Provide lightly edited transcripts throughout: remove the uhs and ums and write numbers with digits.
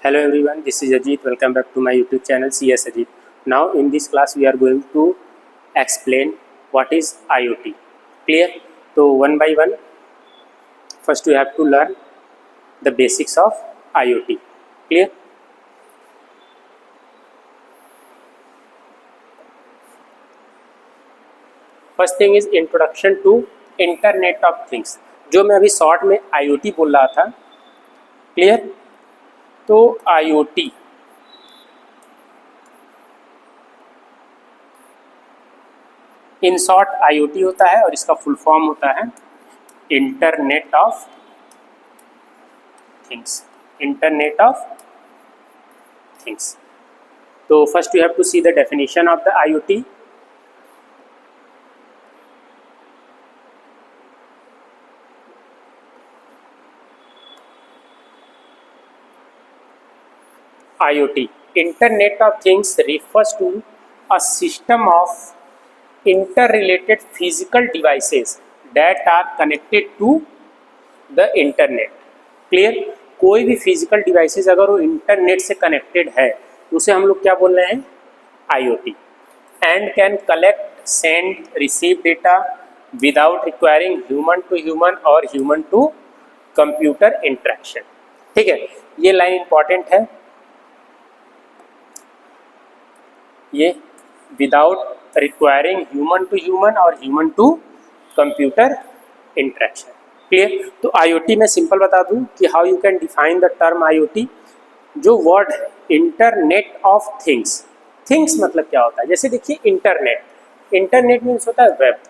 Hello everyone, this is Ajit. Welcome back to my YouTube channel CS Ajit. Now in this class we are going to explain what is IoT. Clear? So one by one, first we have to learn the basics of IoT. Clear? First thing is introduction to internet of things, जो मैं अभी short में IoT बोल रहा था. Clear? तो IoT in short IoT होता है और इसका फुल फॉर्म होता है internet of things. Internet of things. तो first you have to see the definition of the IoT. IoT, Internet of Things, refers to a system of interrelated physical devices that are connected to the internet. Clear? कोई भी physical devices अगर वो internet से connected है उसे हम लोग क्या बोल रहे हैं? IoT. And can collect, send, receive data without requiring human to human और ह्यूमन टू कंप्यूटर इंटरेक्शन. ठीक है, ये लाइन इंपॉर्टेंट है. ये without requiring human to human और human to computer interaction. Clear? तो IoT में सिंपल बता दूं कि how you can define the term IoT. जो वर्ड है इंटरनेट ऑफ थिंग्स. थिंग्स मतलब क्या होता है? जैसे देखिए इंटरनेट, इंटरनेट मीन्स होता है वेब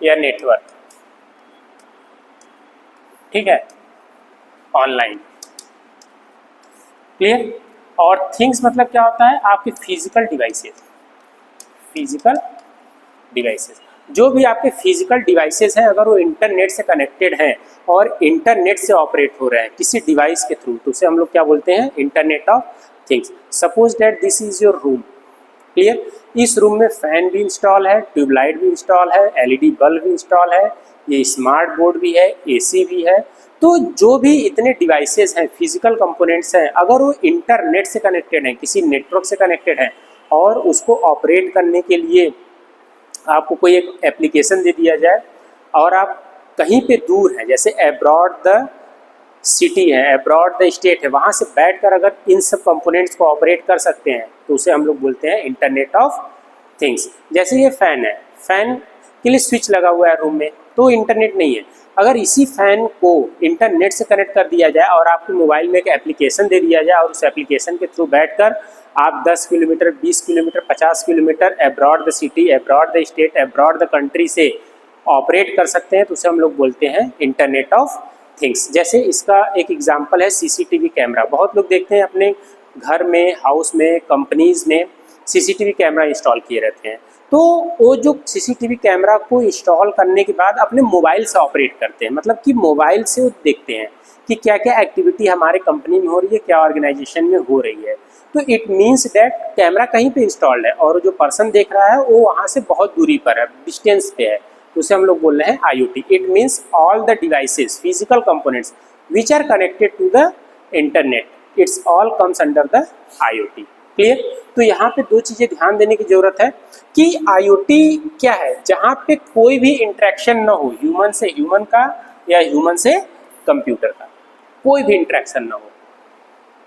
या नेटवर्क. ठीक है, ऑनलाइन. क्लियर? और थिंग्स मतलब क्या होता है? आपके फिजिकल डिवाइसेस. फिजिकल डिवाइसेस, जो भी आपके फिजिकल डिवाइसेस हैं अगर वो इंटरनेट से कनेक्टेड हैं और इंटरनेट से ऑपरेट हो रहे हैं किसी डिवाइस के थ्रू, तो उसे हम लोग क्या बोलते हैं? Internet of things. Suppose that this is your room. Clear? इस रूम में फैन भी इंस्टॉल है, ट्यूबलाइट भी इंस्टॉल है, LED बल्ब भी इंस्टॉल है, ये स्मार्ट बोर्ड भी है, AC भी है. तो जो भी इतने डिवाइसेस हैं, फिजिकल कंपोनेंट्स हैं, अगर वो इंटरनेट से कनेक्टेड हैं, किसी नेटवर्क से कनेक्टेड हैं और उसको ऑपरेट करने के लिए आपको कोई एक एप्लीकेशन दे दिया जाए और आप कहीं पे दूर हैं, जैसे अब्रॉड द सिटी है, अब्रॉड द स्टेट है, वहाँ से बैठकर अगर इन सब कंपोनेंट्स को ऑपरेट कर सकते हैं तो उसे हम लोग बोलते हैं इंटरनेट ऑफ थिंग्स. जैसे ये फ़ैन है, फ़ैन के लिए स्विच लगा हुआ है रूम में, तो इंटरनेट नहीं है. अगर इसी फ़ैन को इंटरनेट से कनेक्ट कर दिया जाए और आपके मोबाइल में एक एप्लीकेशन दे दिया जाए और उस एप्लीकेशन के थ्रू बैठकर आप 10 kilometre, 20 kilometre, 50 kilometre abroad the city, abroad the state, abroad the country से ऑपरेट कर सकते हैं, तो उसे हम लोग बोलते हैं इंटरनेट ऑफ थिंग्स. जैसे इसका एक एग्जांपल है CCTV कैमरा. बहुत लोग देखते हैं अपने घर में, हाउस में, कंपनीज़ में CCTV कैमरा इंस्टॉल किए रहते हैं. तो वो जो CCTV कैमरा को इंस्टॉल करने के बाद अपने मोबाइल से ऑपरेट करते हैं, मतलब कि मोबाइल से वो देखते हैं कि क्या क्या एक्टिविटी हमारे कंपनी में हो रही है, क्या ऑर्गेनाइजेशन में हो रही है. तो इट मीन्स दैट कैमरा कहीं पे इंस्टॉल्ड है और जो पर्सन देख रहा है वो वहाँ से बहुत दूरी पर है, डिस्टेंस पे है, तो उसे हम लोग बोल रहे हैं IoT. It means all the devices, physical components which are connected to the internet, it's all comes under the IoT. Clear? तो यहाँ पे दो चीज़ें ध्यान देने की ज़रूरत है कि IoT क्या है? जहाँ पे कोई भी इंट्रैक्शन ना हो, ह्यूमन से ह्यूमन का या ह्यूमन से कंप्यूटर का, कोई भी इंट्रैक्शन ना हो.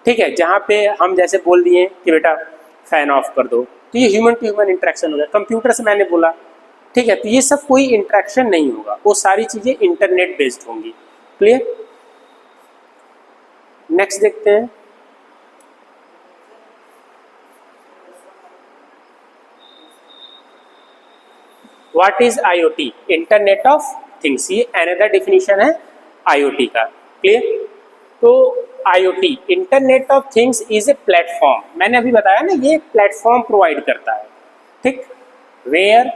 ठीक है, जहाँ पे हम जैसे बोल दिए कि बेटा फ़ैन ऑफ कर दो, तो ये ह्यूमन टू ह्यूमन इंट्रैक्शन हो गया. कंप्यूटर से मैंने बोला, ठीक है, तो ये सब कोई इंट्रैक्शन नहीं होगा, वो सारी चीज़ें इंटरनेट बेस्ड होंगी. क्लियर? नेक्स्ट देखते हैं. What is IoT? Internet of things. ये अनदर डेफिनेशन है IoT का. क्लियर? तो IoT, internet of things, is a platform. मैंने अभी बताया ना, ये प्लेटफॉर्म प्रोवाइड करता है. ठीक? Where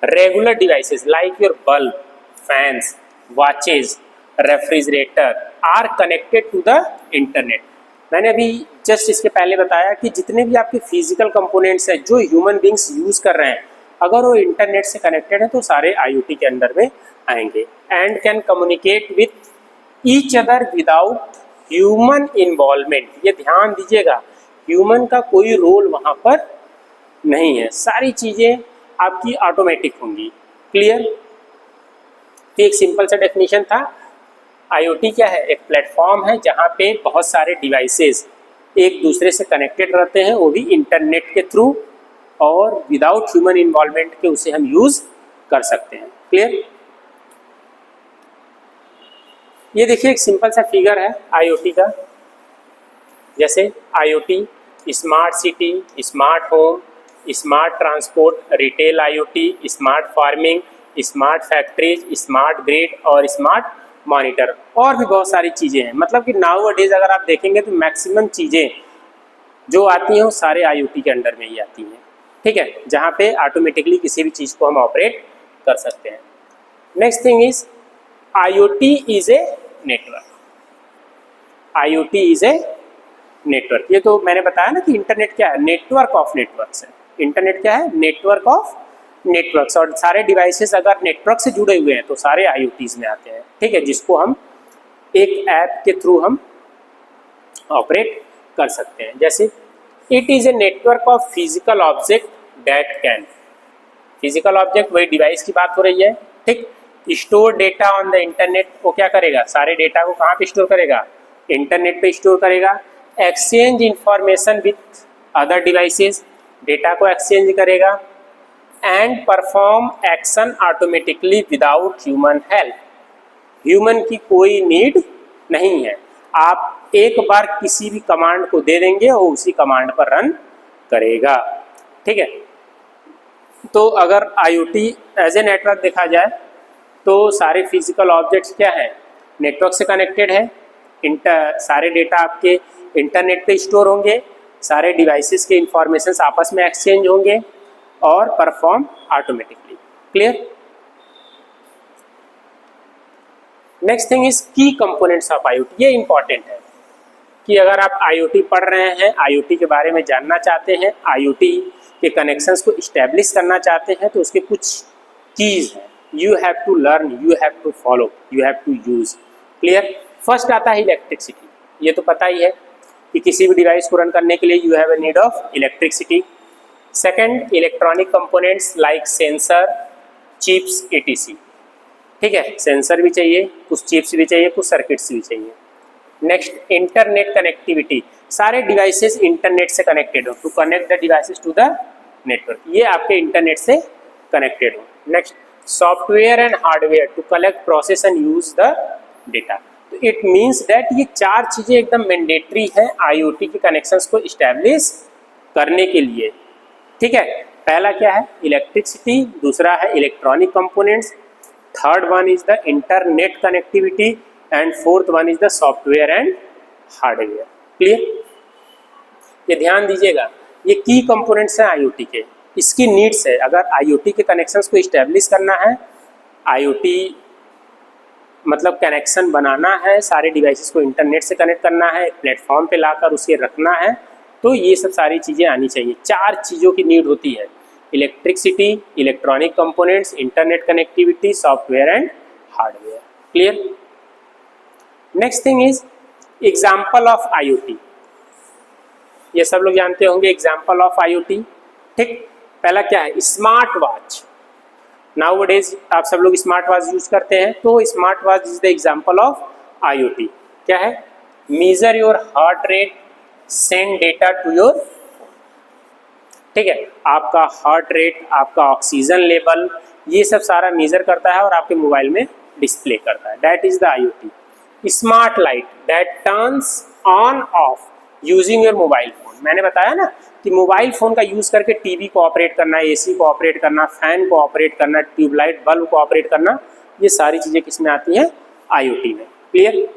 regular devices like your bulb, fans, watches, refrigerator are connected to the internet. मैंने अभी जस्ट इसके पहले बताया कि जितने भी आपके फिजिकल कंपोनेंट्स हैं जो ह्यूमन बींग्स यूज़ कर रहे हैं, अगर वो इंटरनेट से कनेक्टेड है तो सारे IoT के अंडर में आएंगे and can communicate with each other without human involvement. ये ध्यान दीजिएगा, ह्यूमन का कोई रोल वहाँ पर नहीं है, सारी चीज़ें आपकी ऑटोमेटिक होंगी। क्लियर? तो एक सिंपल सा डेफिनेशन था। आईओटी क्या है? एक प्लेटफॉर्म है जहाँ पे बहुत सारे डिवाइसेस एक दूसरे से कनेक्टेड रहते हैं, वो भी इंटरनेट के थ्रू, और विदाउट ह्यूमन इन्वॉल्वमेंट के उसे हम यूज़ कर सकते हैं। क्लियर? ये देखिए एक सिंपल सा फिगर है आईओटी का। जैसे IoT smart city, smart home, smart transport, retail IoT, smart farming, smart factories, smart grid और स्मार्ट मॉनिटर, और भी बहुत सारी चीज़ें हैं। मतलब कि नाउ डेज अगर आप देखेंगे तो मैक्सिमम चीज़ें जो आती हैं वो सारे आईओटी के अंडर में ही आती हैं। ठीक है, जहाँ पे ऑटोमेटिकली किसी भी चीज़ को हम ऑपरेट कर सकते हैं। Next thing is IoT is a network. IoT is a network. ये तो मैंने बताया ना कि इंटरनेट क्या है? नेटवर्क ऑफ नेटवर्क्स है। इंटरनेट क्या है? Network of networks. और सारे डिवाइसेस अगर नेटवर्क से जुड़े हुए हैं तो सारे आईओटीज में आते हैं। ठीक है, जिसको हम एक ऐप के थ्रू हम ऑपरेट कर सकते हैं। जैसे it is a network of physical object that can, physical object वही डिवाइस की बात हो रही है। ठीक, store data on the internet, वो क्या करेगा? सारे डेटा को कहाँ पे स्टोर करेगा? इंटरनेट पे स्टोर करेगा। Exchange information with other devices, data को एक्सचेंज करेगा। And perform action automatically without human help, human की कोई नीड नहीं है। आप एक बार किसी भी कमांड को दे देंगे और उसी कमांड पर रन करेगा। ठीक है, तो अगर आईओटी एज ए नेटवर्क देखा जाए तो सारे फिजिकल ऑब्जेक्ट्स क्या है? नेटवर्क से कनेक्टेड है। सारे डेटा आपके इंटरनेट पे स्टोर होंगे, सारे डिवाइसेस के इंफॉर्मेशंस आपस में एक्सचेंज होंगे और perform automatically. Clear? Next thing is की कंपोनेंट्स ऑफ आईओटी। ये इंपॉर्टेंट है कि अगर आप आईओटी पढ़ रहे हैं, आईओटी के बारे में जानना चाहते हैं, आईओटी के कनेक्शंस को इस्टेब्लिश करना चाहते हैं, तो उसके कुछ कीज हैं। You have to learn, you have to follow, you have to use. Clear? First आता है इलेक्ट्रिसिटी। ये तो पता ही है कि किसी भी डिवाइस को रन करने के लिए you have a need of electricity. Second, electronic components like sensor, chips, etc. ठीक है, सेंसर भी चाहिए, कुछ चिप्स भी चाहिए, कुछ सर्किट्स भी चाहिए। नेक्स्ट, इंटरनेट कनेक्टिविटी, सारे डिवाइसेस इंटरनेट से कनेक्टेड हो, to connect the devices to the network, ये आपके इंटरनेट से कनेक्टेड हो। Next, software and hardware to collect, process and use the data. तो इट मीन्स दैट ये चार चीज़ें एकदम मैंडेटरी हैं आईओटी के कनेक्शंस को इस्टेब्लिश करने के लिए। ठीक है, पहला क्या है? इलेक्ट्रिसिटी, दूसरा है electronic components, third one is the internet connectivity and fourth one is the software and hardware. Clear? ये ध्यान दीजिएगा, ये की कंपोनेंट्स हैं आईओटी के, इसकी नीड्स है। अगर आईओटी के कनेक्शंस को इस्टेब्लिश करना है, आईओटी मतलब कनेक्शन बनाना है, सारे डिवाइसेस को इंटरनेट से कनेक्ट करना है, प्लेटफॉर्म पे लाकर उसे रखना है, तो ये सब सारी चीज़ें आनी चाहिए। चार चीज़ों की नीड होती है: electricity, electronic components, internet connectivity, software and hardware. Clear? Next thing is example of IoT. ये सब लोग जानते होंगे एग्जाम्पल ऑफ आईओटी। ठीक, पहला क्या है? Smart watch. नाउ डेज आप सब लोग स्मार्ट वॉच यूज करते हैं, तो smart watch is the example of IoT. क्या है? Measure your heart rate, send data to your phone. ठीक है, आपका हार्ट रेट, आपका ऑक्सीजन लेवल, ये सब सारा मेजर करता है और आपके मोबाइल में डिस्प्ले करता है। That is the IoT. Smart light that turns on off using your mobile phone. मैंने बताया ना कि मोबाइल फ़ोन का यूज़ करके टीवी को ऑपरेट करना, एसी को ऑपरेट करना, फैन को ऑपरेट करना, ट्यूबलाइट बल्ब को ऑपरेट करना, ये सारी चीज़ें किस में आती हैं? आईओटी में। Clear?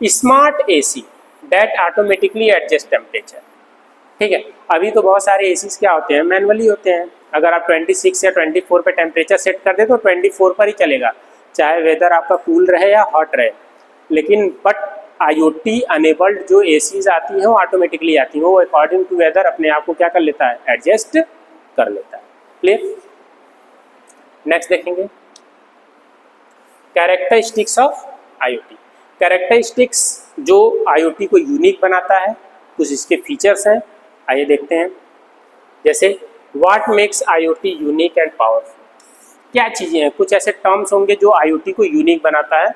Smart AC that automatically adjust temperature. ठीक है, अभी तो बहुत सारे एसीज क्या होते हैं? मैनुअली होते हैं। अगर आप 26 या 24 पे टेम्परेचर सेट कर दे तो 24 पर ही चलेगा, चाहे वेदर आपका कूल रहे या हॉट रहे। लेकिन बट आईओटी अनेबल्ड जो एसीज आती हैं वो ऑटोमेटिकली आती हैं, वो अकॉर्डिंग टू वेदर अपने आप को क्या कर लेता है? एडजस्ट कर लेता है। क्लियर? नेक्स्ट देखेंगे, कैरेक्टरिस्टिक्स ऑफ IoT। कैरेक्टरिस्टिक्स जो IoT को यूनिक बनाता है, कुछ इसके फीचर्स हैं, आइए देखते हैं। जैसे what makes IoT unique and powerful, क्या चीज़ें हैं, कुछ ऐसे टर्म्स होंगे जो IoT को यूनिक बनाता है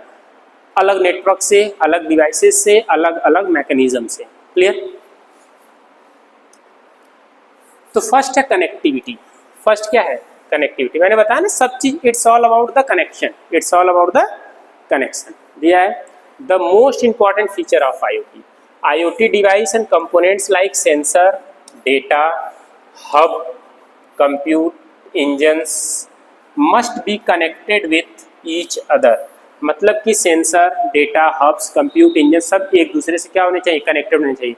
अलग नेटवर्क से, अलग डिवाइसेस से, अलग अलग मैकेनिज्म से। क्लियर? तो फर्स्ट है कनेक्टिविटी। फर्स्ट क्या है? कनेक्टिविटी। मैंने बताया ना सब चीज it's all about the connection, it's all about the connection. दिया है the most important feature of IoT device and components like sensor, data, hub, compute engines must be connected with each other. मतलब कि sensor, data, hubs, compute engine सब एक दूसरे से क्या होने चाहिए? कनेक्टेड होने चाहिए।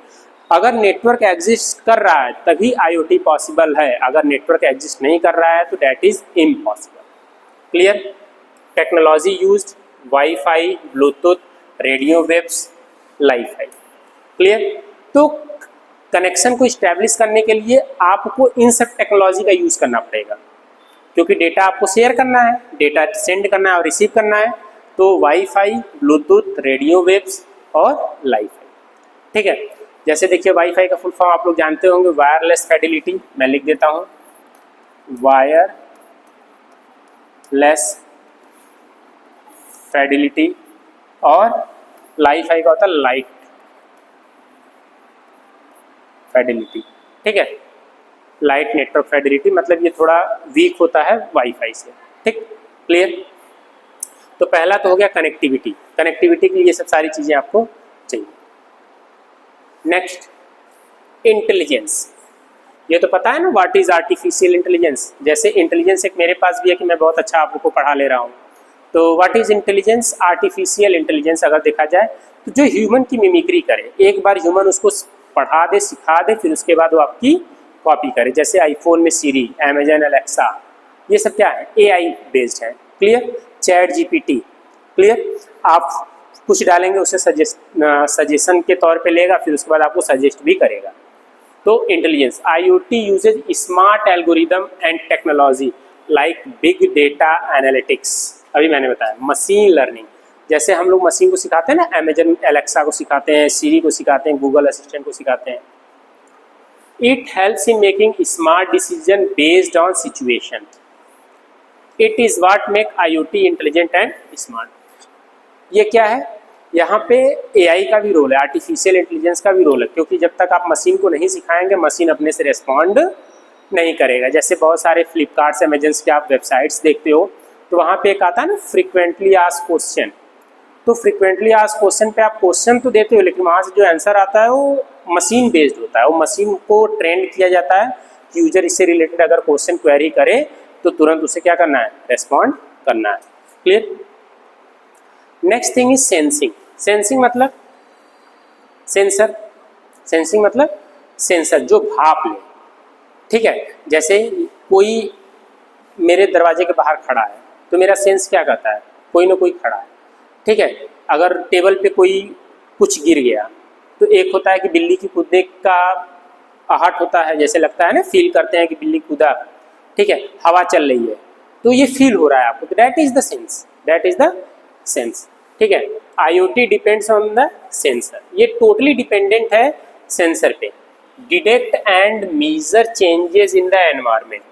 अगर नेटवर्क एग्जिस्ट कर रहा है तभी IoT पॉसिबल है, अगर नेटवर्क एग्जिस्ट नहीं कर रहा है तो that is impossible. Clear? Technology used wifi, Bluetooth, radio waves, Li-Fi. Clear? तो कनेक्शन को इस्टेब्लिश करने के लिए आपको इन सब टेक्नोलॉजी का यूज़ करना पड़ेगा, क्योंकि डेटा आपको शेयर करना है, डेटा सेंड करना है और रिसीव करना है, तो वाईफाई, ब्लूटूथ, रेडियो वेव्स और लाईफाई। ठीक है? जैसे देखिए वाईफाई का फुल फॉर्म आप लोग जानते होंगे, वायरलेस फिडेलिटी। मैं लिख देता हूँ वायरलेस फिडेलिटी, और लाईफाई का होता है लाइट फिडेलिटी। ठीक है? लाइट नेटवर्क फिडेलिटी, मतलब ये थोड़ा वीक होता है वाईफाई से। ठीक? क्लियर? तो पहला तो हो गया कनेक्टिविटी। कनेक्टिविटी के लिए ये सब सारी चीज़ें आपको चाहिए। Next intelligence. ये तो पता है ना व्हाट इज आर्टिफिशियल इंटेलिजेंस। जैसे इंटेलिजेंस एक मेरे पास भी है कि मैं बहुत अच्छा आप लोग को पढ़ा ले रहा हूँ। तो what is intelligence? Artificial intelligence अगर देखा जाए तो जो ह्यूमन की मिमिक्री करे, एक बार ह्यूमन उसको पढ़ा दे, सिखा दे, फिर उसके बाद वो आपकी कॉपी करे। जैसे आईफोन में सीरी, अमेजन एलेक्सा, ये सब क्या है? AI बेस्ड है। क्लियर? Chat GPT। क्लियर? आप कुछ डालेंगे उसे सजेशन के तौर पे लेगा, फिर उसके बाद आपको सजेस्ट भी करेगा। तो intelligence. IoT uses smart algorithm and technology like big data analytics. अभी मैंने बताया मशीन लर्निंग। जैसे हम लोग मशीन को सिखाते हैं ना, अमेजन एलेक्सा को सिखाते हैं, सीरी को सिखाते हैं, गूगल असिस्टेंट को सिखाते हैं। It helps in making smart decision based on situation. It is what make IoT intelligent and smart. ये क्या है? यहाँ पे AI का भी रोल है, आर्टिफिशियल इंटेलिजेंस का भी रोल है, क्योंकि जब तक आप मशीन को नहीं सिखाएंगे मशीन अपने से रेस्पॉन्ड नहीं करेगा। जैसे बहुत सारे फ्लिपकार्ट, अमेजन के आप वेबसाइट्स देखते हो तो वहाँ पे एक आता है ना फ्रीक्वेंटली आस्क्ड क्वेश्चन। तो फ्रीक्वेंटली आस्क्ड क्वेश्चन पे आप क्वेश्चन तो देते हो, लेकिन वहाँ से जो आंसर आता है वो मशीन बेस्ड होता है। वो मशीन को ट्रेंड किया जाता है कि यूजर इससे रिलेटेड अगर क्वेश्चन क्वेरी करे तो तुरंत उसे क्या करना है? रेस्पॉन्ड करना है। Clear? Next thing is sensing. Sensing मतलब सेंसर। सेंसिंग मतलब सेंसर जो भाप ले। ठीक है? जैसे कोई मेरे दरवाजे के बाहर खड़ा है तो मेरा सेंस क्या कहता है? कोई ना कोई खड़ा है। ठीक है? अगर टेबल पे कोई कुछ गिर गया तो एक होता है कि बिल्ली की कूदने का आहट होता है, जैसे लगता है ना, फील करते हैं कि बिल्ली कूदा। ठीक है? हवा चल रही है तो ये फील हो रहा है आपको, तो that is the sense, that is the sense. ठीक है? IoT depends on the sensor. ये टोटली डिपेंडेंट है सेंसर पे। Detect and measure changes in the environment.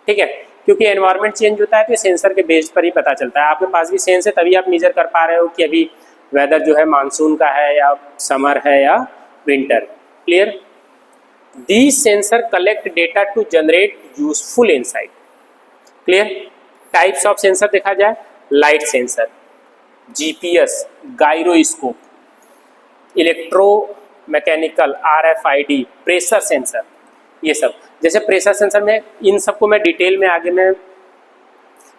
ठीक है? क्योंकि एनवायरनमेंट चेंज होता है तो सेंसर के बेस पर ही पता चलता है। आपके पास भी सेंस है तभी आप मेजर कर पा रहे हो कि अभी वेदर जो है मानसून का है या समर है या winter. Clear? These sensor collect data to generate useful insight. Clear? Types of sensor देखा जाए, light sensor, GPS, gyroscope, electromechanical, RFID, pressure sensor, ये सब। जैसे प्रेशर सेंसर में इन सबको मैं डिटेल में आगे मैं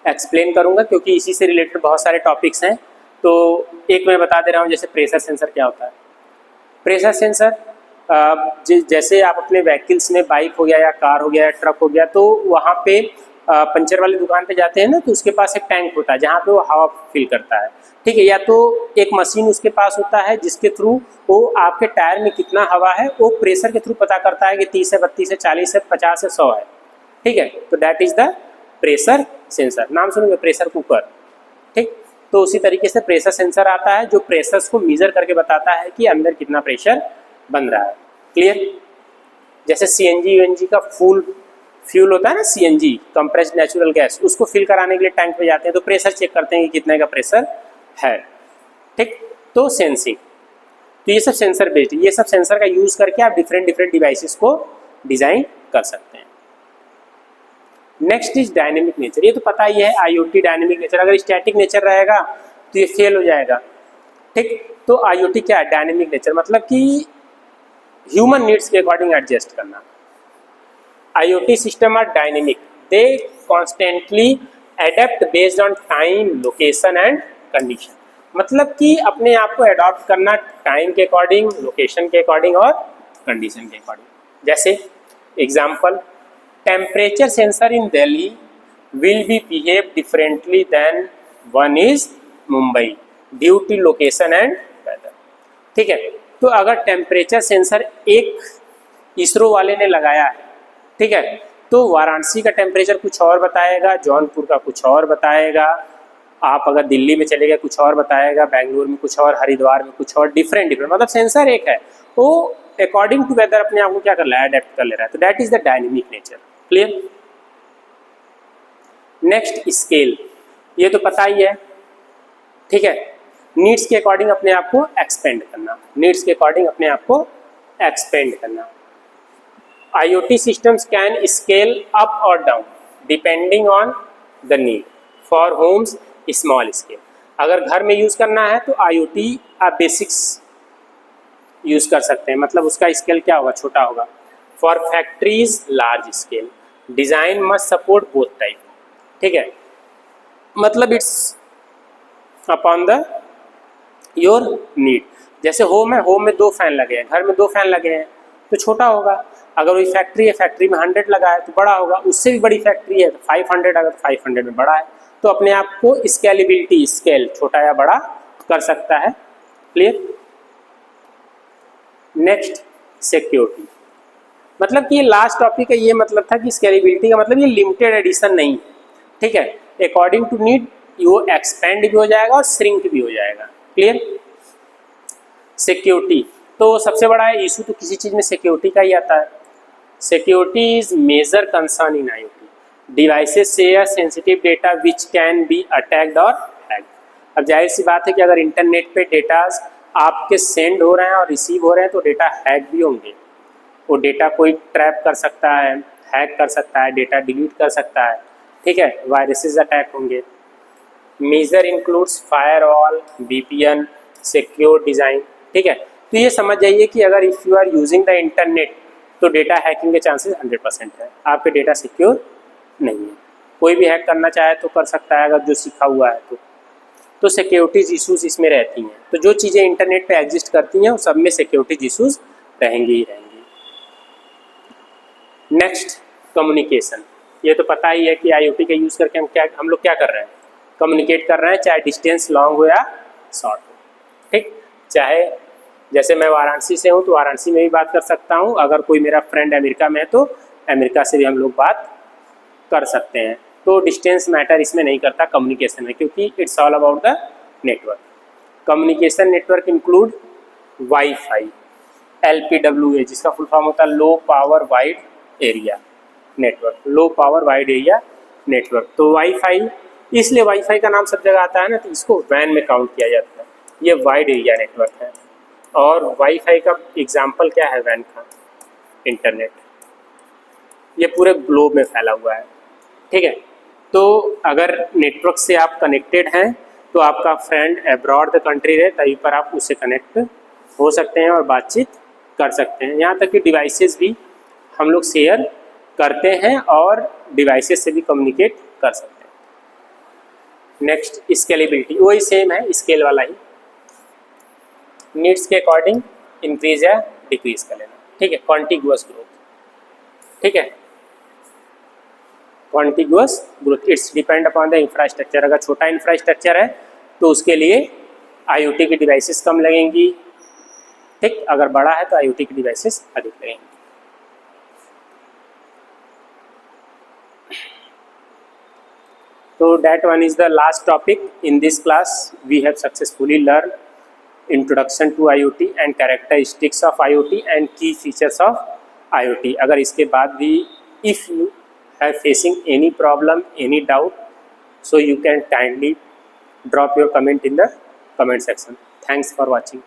एक्सप्लेन करूंगा, क्योंकि इसी से रिलेटेड बहुत सारे टॉपिक्स हैं। तो एक मैं बता दे रहा हूँ, जैसे प्रेशर सेंसर क्या होता है। प्रेशर सेंसर जैसे आप अपने व्हीकल्स में, बाइक हो गया या कार हो गया या ट्रक हो गया, तो वहाँ पे पंचर वाली दुकान पे जाते हैं ना, तो उसके पास एक टैंक होता है जहाँ पे वो हवा फिल करता है। ठीक है? या तो एक मशीन उसके पास होता है जिसके थ्रू वो आपके टायर में कितना हवा है वो प्रेशर के थ्रू पता करता है कि 30 है, 32 है, 40 है, 50 है, 100 है। ठीक है? तो that is the pressure sensor. नाम सुनेंगे प्रेशर कुकर। ठीक? तो उसी तरीके से प्रेशर सेंसर आता है जो प्रेशर्स को मेजर करके बताता है कि अंदर कितना प्रेशर बन रहा है। क्लियर? जैसे सीएनजी यूएनजी का फ्यूल होता है ना, सीएनजी कंप्रेस्ड नेचुरल गैस, उसको फिल कराने के लिए टैंक पे जाते हैं तो प्रेशर चेक करते हैं कि कितने का प्रेशर है। ठीक, तो सेंसिंग, तो ये सब सेंसर बेस्ड, ये सब सेंसर का यूज करके आप डिफरेंट डिफरेंट डिवाइसेस को डिजाइन कर सकते हैं। नेक्स्ट इज डायनेमिक नेचर, ये तो पता ही है आईओटी डायनेमिक नेचर, अगर स्टैटिक नेचर रहेगा तो ये फेल हो जाएगा। ठीक, तो आईओटी क्या है? डायनेमिक नेचर, मतलब कि ह्यूमन नीड्स के अकॉर्डिंग एडजस्ट करना। IoT system are dynamic. They constantly adapt based on time, location and condition. मतलब कि अपने आप को अडॉप्ट करना टाइम के अकॉर्डिंग, लोकेशन के अकॉर्डिंग और कंडीशन के अकॉर्डिंग। जैसे example, temperature sensor in Delhi will be behave differently than one is Mumbai due to location and weather. ठीक है, तो अगर टेम्परेचर सेंसर एक इसरो वाले ने लगाया है, ठीक है, तो वाराणसी का टेम्परेचर कुछ और बताएगा, जौनपुर का कुछ और बताएगा, आप अगर दिल्ली में चले गए कुछ और बताएगा, बेंगलुरु में कुछ और, हरिद्वार में कुछ और, डिफरेंट, मतलब सेंसर एक है, वो अकॉर्डिंग टू वेदर अपने आप को क्या कर रहा है? अडेप्ट कर ले रहा है। तो that is the dynamic nature. Clear? Next scale, ये तो पता ही है। ठीक है, नीड्स के अकॉर्डिंग अपने आप को एक्सपेंड करना, नीड्स के अकॉर्डिंग अपने आप को एक्सपेंड करना। IoT systems can scale up or down depending on the need. For homes, small scale. अगर घर में यूज़ करना है तो IoT आप बेसिक्स यूज़ कर सकते हैं, मतलब उसका स्केल क्या होगा? छोटा होगा। For factories, large scale. Design must support both type. ठीक है, मतलब it's upon the your need. जैसे होम है, होम में 2 फैन लगे हैं, घर में 2 फैन लगे हैं तो छोटा होगा। अगर वही फैक्ट्री है, फैक्ट्री में 100 लगा है तो बड़ा होगा। उससे भी बड़ी फैक्ट्री है तो 500, अगर 500 में बड़ा है तो अपने आप को स्केलेबिलिटी, स्केल छोटा या बड़ा कर सकता है। क्लियर? नेक्स्ट सिक्योरिटी, मतलब कि ये लास्ट टॉपिक है, ये मतलब था कि स्केलेबिलिटी का मतलब ये लिमिटेड एडिशन नहीं है। ठीक है, अकॉर्डिंग टू नीड वो एक्सपेंड भी हो जाएगा और श्रिंक भी हो जाएगा। क्लियर? सिक्योरिटी, तो सबसे बड़ा इशू तो किसी चीज़ में सिक्योरिटी का ही आता है। Security is major concern in IoT। Devices share sensitive data which can be attacked और हैक्ड। अब जाहिर सी बात है कि अगर इंटरनेट पे डेटाज आपके सेंड हो रहे हैं और रिसीव हो रहे हैं तो डेटा हैक भी होंगे। वो डेटा कोई ट्रैप कर सकता है, हैक कर सकता है, डेटा डिलीट कर सकता है। ठीक है, वायरसेस अटैक होंगे। Major includes firewall, VPN, secure design. ठीक है, तो ये समझ जाइए कि अगर if you are using the internet तो डेटा हैकिंग के चांसेस 100% है, आपके डेटा सिक्योर नहीं है। कोई भी हैक करना चाहे तो कर सकता है अगर जो सीखा हुआ है तो सिक्योरिटीज इशूज़ इसमें रहती हैं। तो जो चीज़ें इंटरनेट पे एग्जिस्ट करती हैं वो सब में सिक्योरिटीज इशूज़ रहेंगी ही रहेंगी। नेक्स्ट, कम्युनिकेशन, ये तो पता ही है कि IoT का यूज़ करके हम लोग क्या कर रहे हैं? कम्युनिकेट कर रहे हैं, चाहे डिस्टेंस लॉन्ग हो या शॉर्ट हो। ठीक, चाहे जैसे मैं वाराणसी से हूँ तो वाराणसी में भी बात कर सकता हूँ, अगर कोई मेरा फ्रेंड अमेरिका में है तो अमेरिका से भी हम लोग बात कर सकते हैं। तो डिस्टेंस मैटर इसमें नहीं करता कम्युनिकेशन में, क्योंकि it's all about the network. Communication network include wifi, LPWA, जिसका फुल फॉर्म होता है low power wide area network, low power wide area network. तो वाईफाई, इसलिए वाईफाई का नाम सब जगह आता है ना, तो इसको वैन में काउंट किया जाता है। ये वाइड एरिया नेटवर्क है। और वाईफाई का एग्जाम्पल क्या है वैन का? इंटरनेट। ये पूरे ग्लोब में फैला हुआ है। ठीक है, तो अगर नेटवर्क से आप कनेक्टेड हैं तो आपका फ्रेंड अब्रॉड द कंट्री रहे तभी पर आप उससे कनेक्ट हो सकते हैं और बातचीत कर सकते हैं। यहाँ तक कि डिवाइसेस भी हम लोग शेयर करते हैं और डिवाइसेस से भी कम्युनिकेट कर सकते हैं। नेक्स्ट, स्केलेबिलिटी, वही सेम है, स्केल वाला ही। नीड्स के अकॉर्डिंग इंक्रीज या डिक्रीज कर लेना। ठीक है, कॉन्टिग्यूअस ग्रोथ। ठीक है, contiguous growth, it's depend upon the infrastructure. अगर छोटा इंफ्रास्ट्रक्चर है तो उसके लिए IoT की डिवाइसेस कम लगेंगी। ठीक, अगर बड़ा है तो IoT की डिवाइसेस अधिक लगेंगी। So that one is the last topic. In this class, we have successfully learned introduction to IoT and characteristics of IoT and key features of IoT. अगर इसके बाद भी if you are facing any problem, any doubt, so you can kindly drop your comment in the comment section. Thanks for watching.